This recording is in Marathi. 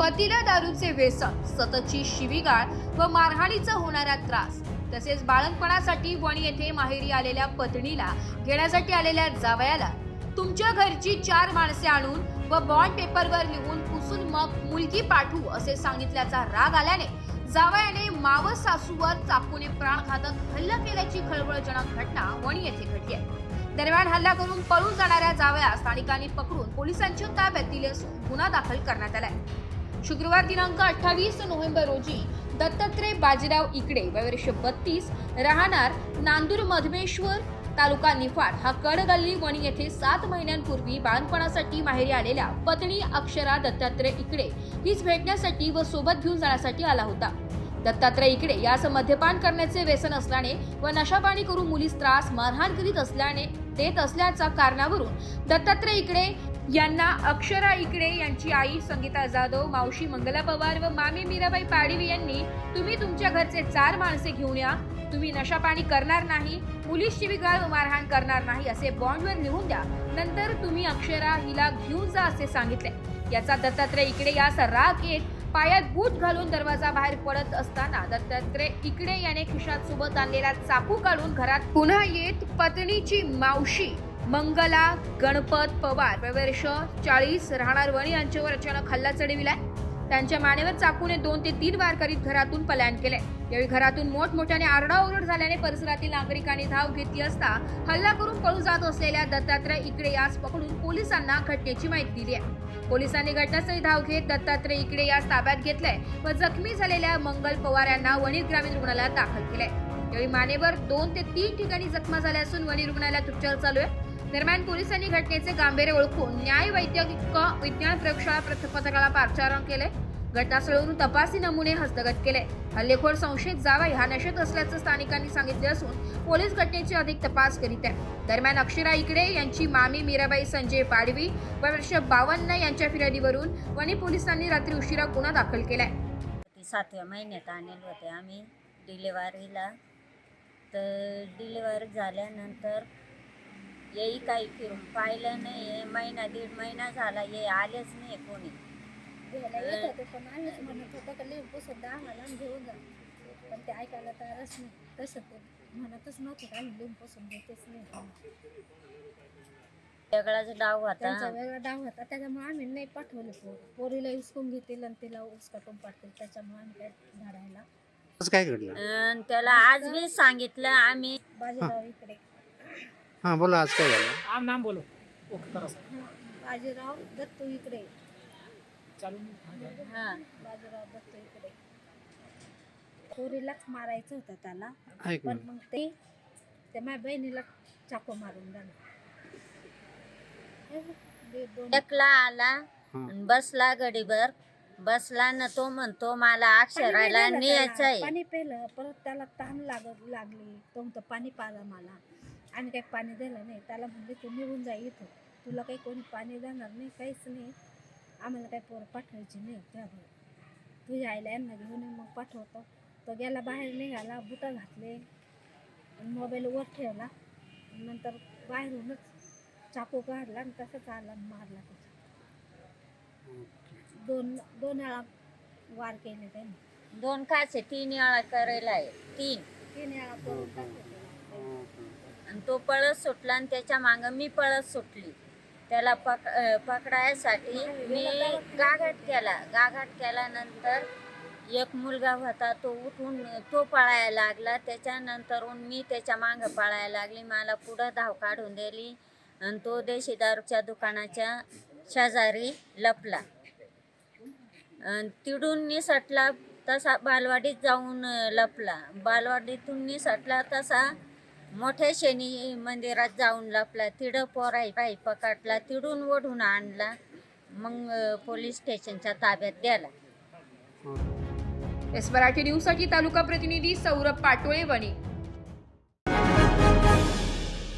पतीला दारूचे व्यसन, सततची शिवीगाळ व मारहाणीचा होणारा त्रास, तसेच बाळंतपणासाठी वणी येथे माहेरी आलेल्या पत्नीला घेण्यासाठी आलेल्या जावयाला तुमच्या घरची 4 माणसे आणून व बॉन्ड पेपरवर लिहून पुसून मग मुलगी पाठवू असे सांगितल्याचा राग आल्याने जावयाने मावस सासूवर चाकूने प्राणघातक हल्ला केल्याची खळबळजनक घटना वणी येथे घडली आहे. दरम्यान हल्ला करून पळून जाणाऱ्या जावया स्थानिकांनी पकडून पोलिसांच्या ताब्यात दिले असून गुन्हा दाखल करण्यात आलाय. शुक्रवार दिनांक 28 नोव्हेंबर रोजी दत्तात्रय बाजीराव इकडे वर्ष 32 राहणार नांदूर मधमेश्वर तालुका निफाड हा कडगल्ली वणी येथे 7 महिन्यांपूर्वी बाळंतपणासाठी माहेरी आलेल्या पत्नी अक्षरा दत्तात्रय इकडे हीच भेटण्यासाठी व सोबत घेऊन जाण्यासाठी आला होता. दत्तात्रय इकडे यास मद्यपान करण्याचे व्यसन असल्याने व नशापाणी करून मुलीस त्रास मारहाण करीत देत असल्याच्या कारणावरून दत्तात्रय इकडे यांना अक्षरा इकडे यांची आई संगीता जाधव, मावशी मंगला पवार व मामी मीराबाई पाडवी यांनी तुम्ही तुमच्या घरचे 4 माणसे घेऊन या, तुम्ही नशापाणी करणार नाही, मुलीस शिवीगाळ व मारहाण करणार नाही असे बॉन्डवर लिहून द्या, नंतर तुम्ही अक्षरा हिला घेऊन जा असे सांगितले. याचा दत्तात्रय इकडे यास राग येत पायात बूट घालून दरवाजा बाहेर पडत असताना दत्तात्रय इकडे याने खिशात सोबत आणलेला चाकू काढून घरात पुन्हा येत पत्नीची मावशी मंगला गणपत पवार वर्ष 40 राहणार वणी यांच्यावर अचानक हल्ला चढविलाय. त्यांच्या मानेवर चाकूने 2 ते 3 वार करीत घरातून पलायन केले. यावेळी घरातून मोठमोठ्याने आरडाओरड झाल्याने परिसरातील नागरिकांनी धाव घेतली असता हल्ला करून पळून जात असलेल्या दत्तात्रय इकडे यास पकडून पोलिसांना घटनेची माहिती दिली आहे. पोलिसांनी घटनास्थळी धाव घेत दत्तात्रय इकडे यास ताब्यात घेतलंय व जखमी झालेल्या मंगल पवार यांना वणी ग्रामीण रुग्णालयात दाखल केलंय. यावेळी मानेवर 2 ते 3 ठिकाणी जखमा झाल्या असून वणी रुग्णालयात उपचार चालू आहे. दरम्यान पोलिसांनी घटनेचे गांभीर्य ओळखून न्याय वैद्यकीय विज्ञान प्रयोगशाळा पथकाला पाचारण केले. घटनास्थळावरून तपासणी नमुने हस्तगत केले. हल्लेखोर संशयित जावई हा नशेत असल्याचं स्थानिकांनी सांगितले असून पोलीस घटनेची अधिक तपास करीत आहे. दरम्यान अक्षरा इकडे यांची मामी मीराबाई संजय पाडवी वर्ष 52 यांच्या फिर्यादीवरून वणी पोलिसांनी रात्री उशिरा गुन्हा दाखल केलाय. 7व्या महिन्यात आणले होते आम्ही डिलिव्हरीला. तर डिलिव्हरी झाल्यानंतर येई काही फिरून पाहिलं नाही. महिना 1.5 महिना झाला, ये आलेच नाही कोणी. घ्यायला येत होते पण आम्हीच म्हणत होतो का लिहून पुसून द्या आम्हाला घेऊन जा, पण ते ऐकायला तयारच नाही. तसं ते म्हणतच नव्हते का आम्ही लिहून पुसून देतेच नाही. वेगळाच डाव होता, त्यांचा वेगळा डाव होता, त्याच्यामुळे आम्ही नाही पाठवले. पोरीला हिसकून घेतील आणि तिला उसकाटून पाठतील, त्याच्यामुळे आम्ही काय धाडायला. काय घडलं? त्याला आज मी सांगितलं आम्ही बाजीराव इकडे. हां बोला, आज काय झालं? आप नाम बोलो. ओके करा बाजीराव दत्तू इकडे. चालू. हां बाजीराव दत्तू इकडे. पोरीलाच मारायचं होतं त्याला, ऐक पण ना. मग ते माझ्या बहिणीला चाकू मारून झालं. एकला आला आणि बसला गडीभर. बसला ना तो म्हणतो मला अक्षराला न्यायचंय. पाणी पेलं, परत त्याला तहान लागली. तो म्हणतो पाणी पाजा मला. आम्ही काही पाणी दिलं नाही. त्याला म्हणले तू निघून जा इथं, तुला काही कोणी पाणी देणार नाही, काहीच नाही. आम्हाला काही पोरं पाठवायची नाही. त्यामुळे तुझ्या आईला यांना घेऊन मग पाठवतो. तो गेला बाहेर निघाला, बुटा घातले, मोबाईल वर ठेवला, नंतर बाहेरूनच चाकू काढला आणि तसंच आला मारला. त्याचा 2 वेळा वार केले त्यांनी. 2 खासे 3 वेळा करायला आहे. 3 वेळा करून टाकले. आणि तो पळत सुटला आणि त्याच्या मागं मी पळत सुटली. त्याला पकडायसाठी मी गाघाट केल्यानंतर एक मुलगा होता, तो उठून तो पळायला लागला. त्याच्यानंतरून मी त्याच्या मागं पळायला लागली. मला पुढं धाव काढून दिली आणि तो देशी दारूच्या दुकानाच्या शेजारी लपला. तिडून निसटला तसा बालवाडीत जाऊन लपला. बालवाडीतून निसटला तसा मोठ्या शनी मंदिरात जाऊन लपला. तिडं पोराई पकडला, तिडून ओढून आणला, मग पोलीस स्टेशनच्या ताब्यात द्याला. एस मराठी न्यूजसाठी तालुका प्रतिनिधी सौरभ पाटोळे, वणी.